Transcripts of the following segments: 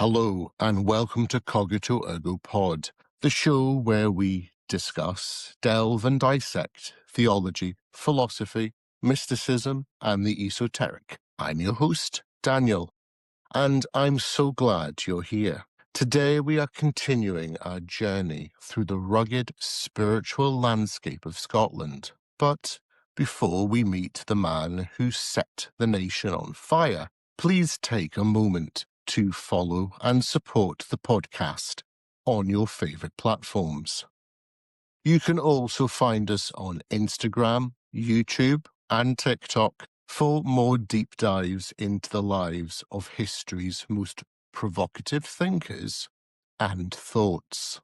Hello and welcome to Cogito Ergo Pod, the show where we discuss, delve and dissect theology, philosophy, mysticism and the esoteric. I'm your host, Daniel, and I'm so glad you're here. Today we are continuing our journey through the rugged spiritual landscape of Scotland. But before we meet the man who set the nation on fire, please take a moment to follow and support the podcast on your favorite platforms. You can also find us on Instagram, YouTube, and TikTok for more deep dives into the lives of history's most provocative thinkers and thoughts.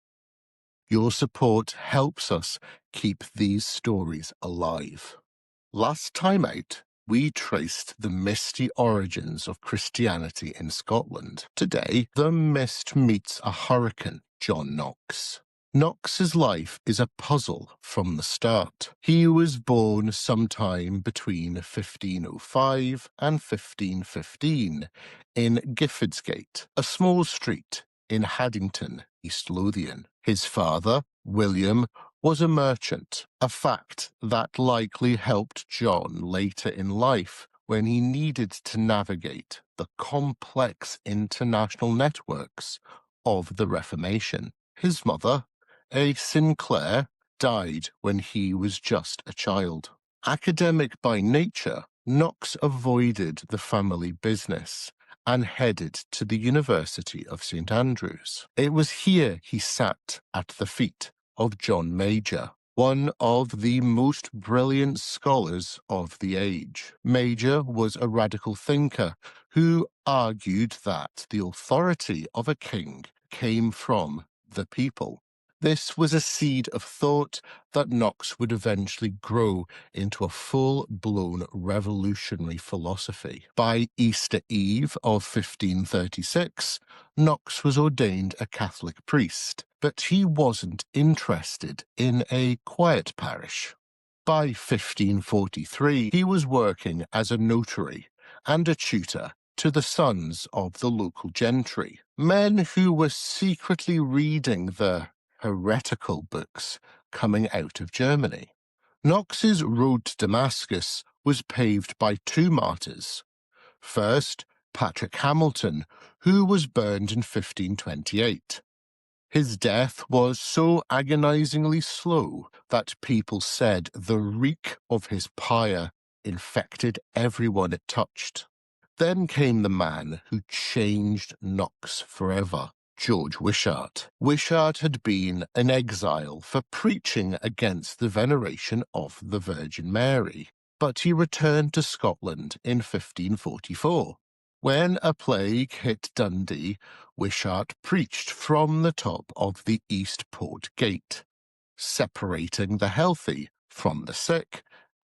Your support helps us keep these stories alive. Last time out, we traced the misty origins of Christianity in Scotland. Today, the mist meets a hurricane, John Knox. Knox's life is a puzzle from the start. He was born sometime between 1505 and 1515 in Giffordsgate, a small street in Haddington, East Lothian. His father, William, was a merchant, a fact that likely helped John later in life when he needed to navigate the complex international networks of the Reformation. His mother, a Sinclair, died when he was just a child. Academic by nature, Knox avoided the family business and headed to the University of St Andrews. It was here he sat at the feet of John Major, one of the most brilliant scholars of the age. Major was a radical thinker who argued that the authority of a king came from the people. This was a seed of thought that Knox would eventually grow into a full-blown revolutionary philosophy. By Easter Eve of 1536, Knox was ordained a Catholic priest, but he wasn't interested in a quiet parish. By 1543, he was working as a notary and a tutor to the sons of the local gentry, men who were secretly reading the heretical books coming out of Germany. Knox's road to Damascus was paved by two martyrs. First, Patrick Hamilton, who was burned in 1528. His death was so agonizingly slow that people said the reek of his pyre infected everyone it touched. Then came the man who changed Knox forever, George Wishart. Wishart had been in exile for preaching against the veneration of the Virgin Mary, but he returned to Scotland in 1544. When a plague hit Dundee, Wishart preached from the top of the East Port Gate, separating the healthy from the sick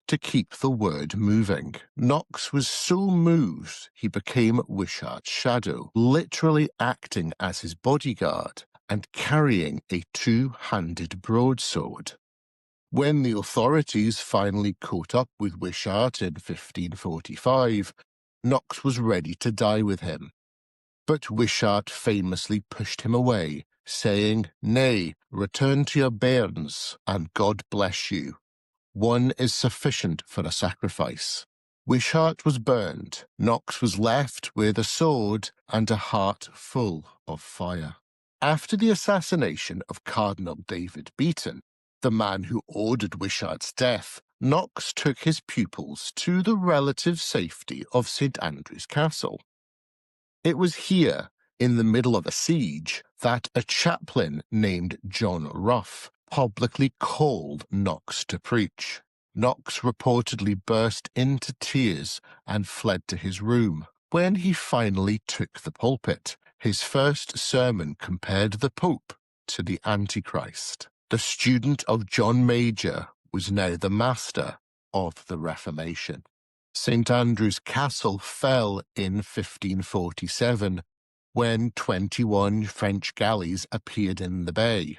to keep the word moving. Knox was so moved he became Wishart's shadow, literally acting as his bodyguard and carrying a two-handed broadsword. When the authorities finally caught up with Wishart in 1545, Knox was ready to die with him. But Wishart famously pushed him away, saying, "Nay, return to your bairns, and God bless you. One is sufficient for a sacrifice." Wishart was burned. Knox was left with a sword and a heart full of fire. After the assassination of Cardinal David Beaton, the man who ordered Wishart's death, Knox took his pupils to the relative safety of St Andrews Castle. It was here, in the middle of a siege, that a chaplain named John Ruff publicly called Knox to preach. Knox reportedly burst into tears and fled to his room. When he finally took the pulpit, his first sermon compared the Pope to the Antichrist. The student of John Major was now the master of the Reformation. St Andrews Castle fell in 1547 when 21 French galleys appeared in the bay.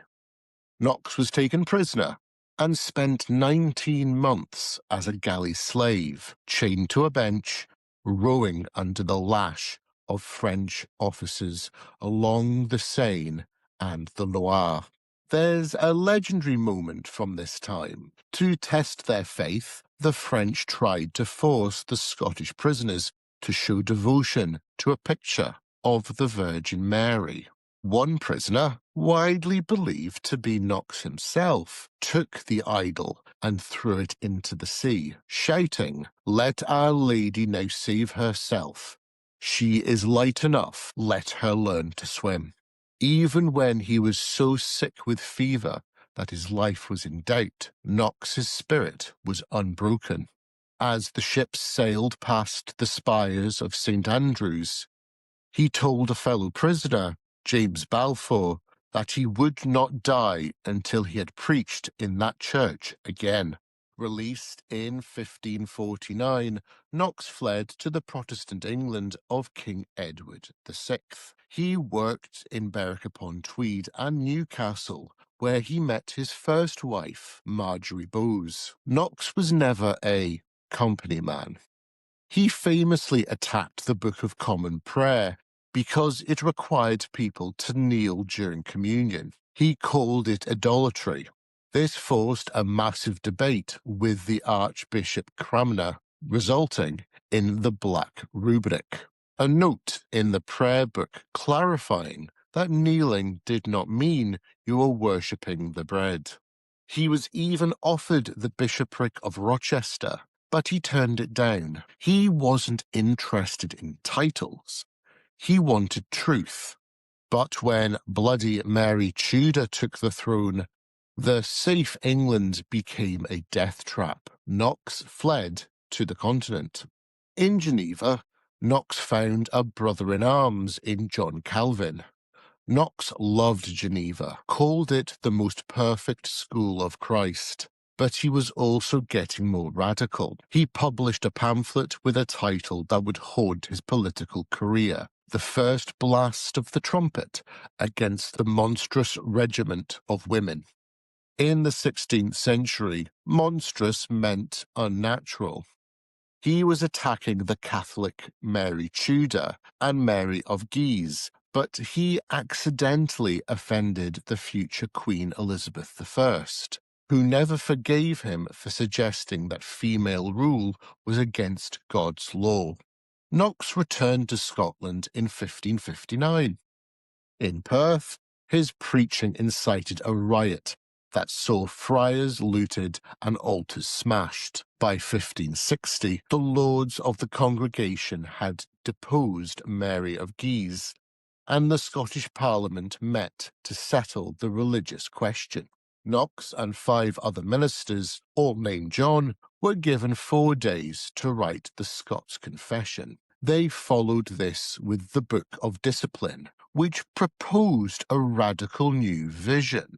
Knox was taken prisoner and spent 19 months as a galley slave, chained to a bench, rowing under the lash of French officers along the Seine and the Loire. There's a legendary moment from this time. To test their faith, the French tried to force the Scottish prisoners to show devotion to a picture of the Virgin Mary. One prisoner, widely believed to be Knox himself, took the idol and threw it into the sea, shouting, "Let Our Lady now save herself. She is light enough, let her learn to swim." Even when he was so sick with fever that his life was in doubt, Knox's spirit was unbroken. As the ship sailed past the spires of St. Andrews, he told a fellow prisoner, James Balfour, that he would not die until he had preached in that church again. Released in 1549, Knox fled to the Protestant England of King Edward VI. He worked in Berwick-upon-Tweed and Newcastle, where he met his first wife, Marjorie Bowes. Knox was never a company man. He famously attacked the Book of Common Prayer because it required people to kneel during communion. He called it idolatry. This forced a massive debate with the Archbishop Cranmer, resulting in the Black Rubric, a note in the prayer book clarifying that kneeling did not mean you were worshipping the bread. He was even offered the bishopric of Rochester, but he turned it down. He wasn't interested in titles. He wanted truth. But when Bloody Mary Tudor took the throne, the safe England became a death trap. Knox fled to the continent. In Geneva, Knox found a brother-in-arms in John Calvin. Knox loved Geneva, called it the most perfect school of Christ. But he was also getting more radical. He published a pamphlet with a title that would haunt his political career, The First Blast of the Trumpet Against the Monstrous Regiment of Women. In the 16th century, monstrous meant unnatural. He was attacking the Catholic Mary Tudor and Mary of Guise, but he accidentally offended the future Queen Elizabeth I, who never forgave him for suggesting that female rule was against God's law. Knox returned to Scotland in 1559. In Perth, his preaching incited a riot that saw friars looted and altars smashed. By 1560, the lords of the congregation had deposed Mary of Guise, and the Scottish Parliament met to settle the religious question. Knox and 5 other ministers, all named John, were given 4 days to write the Scots Confession. They followed this with the Book of Discipline, which proposed a radical new vision.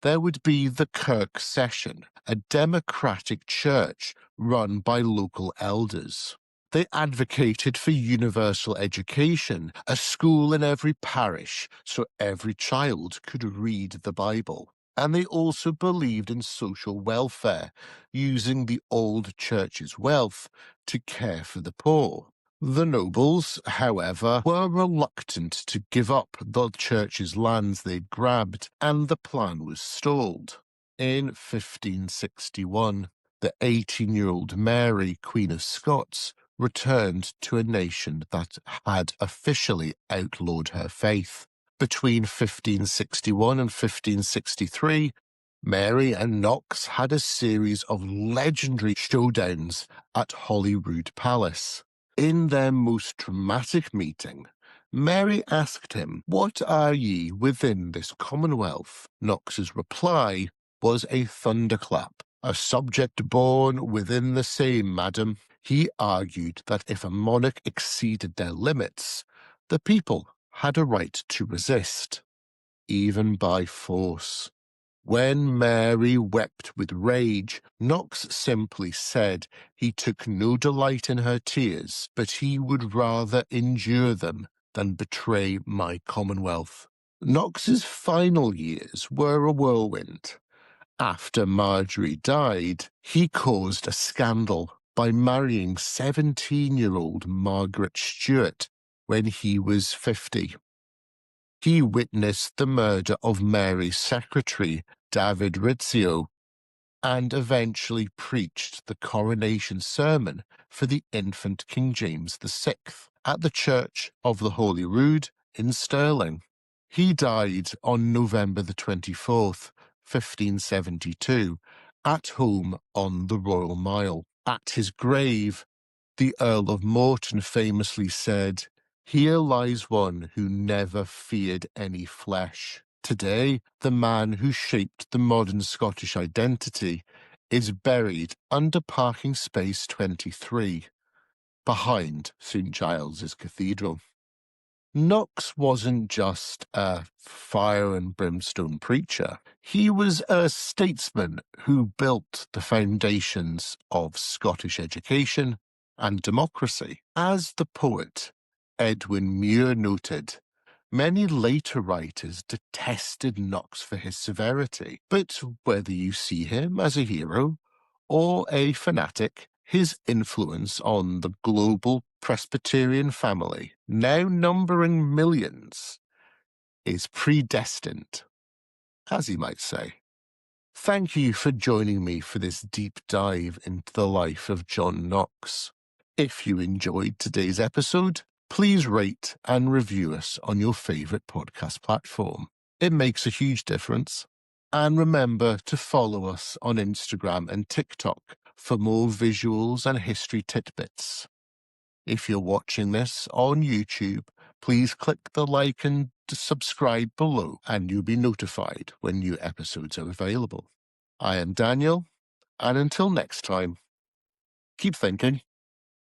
There would be the Kirk Session, a democratic church run by local elders. They advocated for universal education, a school in every parish so every child could read the Bible. And they also believed in social welfare, using the old church's wealth to care for the poor. The nobles, however, were reluctant to give up the church's lands they'd grabbed, and the plan was stalled. In 1561, the 18-year-old Mary, Queen of Scots, returned to a nation that had officially outlawed her faith. Between 1561 and 1563, Mary and Knox had a series of legendary showdowns at Holyrood Palace. In their most dramatic meeting, Mary asked him, "What are ye within this commonwealth?" Knox's reply was a thunderclap. "A subject born within the same, madam." He argued that if a monarch exceeded their limits, the people had a right to resist, even by force. When Mary wept with rage, Knox simply said he took no delight in her tears, but he would rather endure them than betray my commonwealth. Knox's final years were a whirlwind. After Marjorie died, he caused a scandal by marrying 17-year-old Margaret Stuart when he was 50. He witnessed the murder of Mary's secretary, David Rizzio, and eventually preached the coronation sermon for the infant King James VI at the Church of the Holy Rood in Stirling. He died on November the 24th, 1572, at home on the Royal Mile. At his grave, the Earl of Morton famously said, "Here lies one who never feared any flesh." Today, the man who shaped the modern Scottish identity is buried under parking space 23, behind St. Giles's Cathedral. Knox wasn't just a fire and brimstone preacher. He was a statesman who built the foundations of Scottish education and democracy. As the poet Edwin Muir noted, many later writers detested Knox for his severity, but whether you see him as a hero or a fanatic, his influence on the global Presbyterian family, now numbering millions, is predestined, as he might say. Thank you for joining me for this deep dive into the life of John Knox. If you enjoyed today's episode, please rate and review us on your favourite podcast platform. It makes a huge difference. And remember to follow us on Instagram and TikTok for more visuals and history tidbits. If you're watching this on YouTube, please click the like and subscribe below, and you'll be notified when new episodes are available. I am Daniel, and until next time, keep thinking.